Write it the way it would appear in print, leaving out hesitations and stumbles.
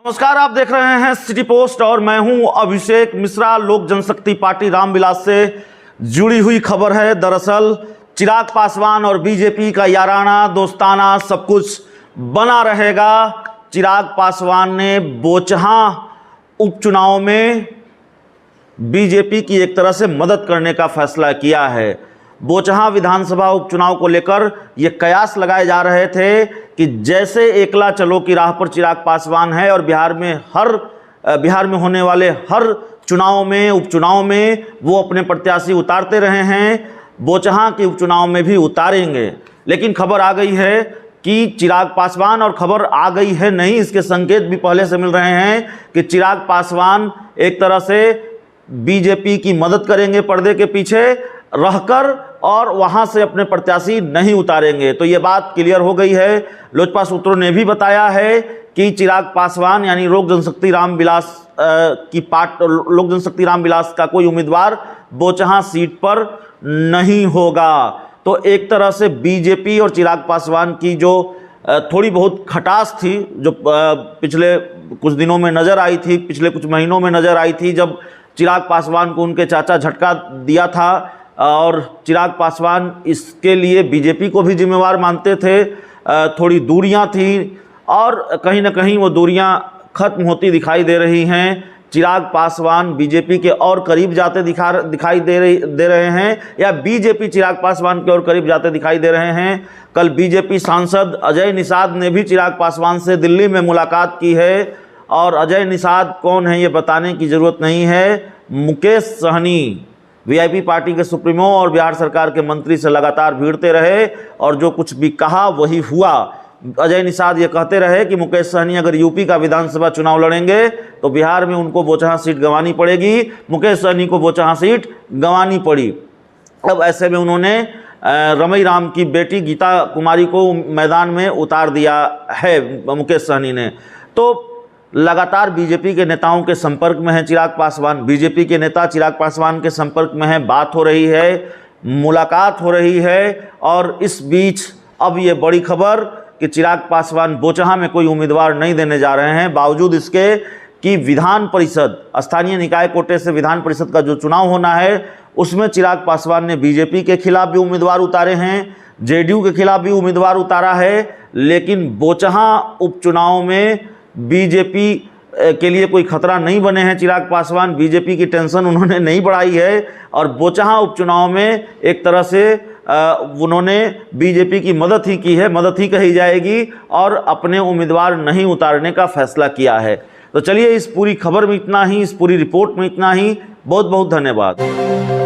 नमस्कार, आप देख रहे हैं सिटी पोस्ट और मैं हूं अभिषेक मिश्रा। लोक जनशक्ति पार्टी रामविलास से जुड़ी हुई खबर है। दरअसल चिराग पासवान और बीजेपी का याराना दोस्ताना सब कुछ बना रहेगा। चिराग पासवान ने बोचहां उपचुनाव में बीजेपी की एक तरह से मदद करने का फैसला किया है। बोचहां विधानसभा उपचुनाव को लेकर ये कयास लगाए जा रहे थे कि जैसे एकला चलो की राह पर चिराग पासवान है और बिहार में होने वाले हर चुनाव में उपचुनाव में वो अपने प्रत्याशी उतारते रहे हैं, बोचहां के उपचुनाव में भी उतारेंगे। लेकिन खबर आ गई है कि चिराग पासवान, और खबर आ गई है नहीं, इसके संकेत भी पहले से मिल रहे हैं कि चिराग पासवान एक तरह से बीजेपी की मदद करेंगे पर्दे के पीछे रहकर और वहां से अपने प्रत्याशी नहीं उतारेंगे। तो ये बात क्लियर हो गई है। लोजपा सूत्रों ने भी बताया है कि चिराग पासवान यानी लोक जनशक्ति रामविलास का कोई उम्मीदवार बोचहां सीट पर नहीं होगा। तो एक तरह से बीजेपी और चिराग पासवान की जो थोड़ी बहुत खटास थी, जो पिछले कुछ दिनों में नजर आई थी, पिछले कुछ महीनों में नजर आई थी, जब चिराग पासवान को उनके चाचा झटका दिया था और चिराग पासवान इसके लिए बीजेपी को भी जिम्मेवार मानते थे। थोड़ी दूरियां थी और कहीं ना कहीं वो दूरियां खत्म होती दिखाई दे रही हैं। चिराग पासवान बीजेपी के और करीब जाते दिखाई दे रहे हैं या बीजेपी चिराग पासवान के और करीब जाते दिखाई दे रहे हैं। कल बीजेपी सांसद अजय निषाद ने भी चिराग पासवान से दिल्ली में मुलाकात की है और अजय निषाद कौन है ये बताने की ज़रूरत नहीं है। मुकेश सहनी वीआईपी पार्टी के सुप्रीमो और बिहार सरकार के मंत्री से लगातार भिड़ते रहे और जो कुछ भी कहा वही हुआ। अजय निषाद ये कहते रहे कि मुकेश सहनी अगर यूपी का विधानसभा चुनाव लड़ेंगे तो बिहार में उनको बोचहां सीट गंवानी पड़ेगी। मुकेश सहनी को बोचहां सीट गंवानी पड़ी। अब ऐसे में उन्होंने रमई राम की बेटी गीता कुमारी को मैदान में उतार दिया है मुकेश सहनी ने। तो लगातार बीजेपी के नेताओं के संपर्क में है चिराग पासवान, बीजेपी के नेता चिराग पासवान के संपर्क में है, बात हो रही है, मुलाकात हो रही है। और इस बीच अब ये बड़ी खबर कि चिराग पासवान बोचहां में कोई उम्मीदवार नहीं देने जा रहे हैं, बावजूद इसके कि विधान परिषद स्थानीय निकाय कोटे से विधान परिषद का जो चुनाव होना है उसमें चिराग पासवान ने बीजेपी के खिलाफ भी उम्मीदवार उतारे हैं, जेडीयू के खिलाफ भी उम्मीदवार उतारा है। लेकिन बोचहां उपचुनाव में बीजेपी के लिए कोई खतरा नहीं बने हैं चिराग पासवान, बीजेपी की टेंशन उन्होंने नहीं बढ़ाई है और बोचहां उपचुनाव में एक तरह से उन्होंने बीजेपी की मदद ही की है, मदद ही कही जाएगी, और अपने उम्मीदवार नहीं उतारने का फैसला किया है। तो चलिए, इस पूरी खबर में इतना ही, इस पूरी रिपोर्ट में इतना ही। बहुत बहुत धन्यवाद।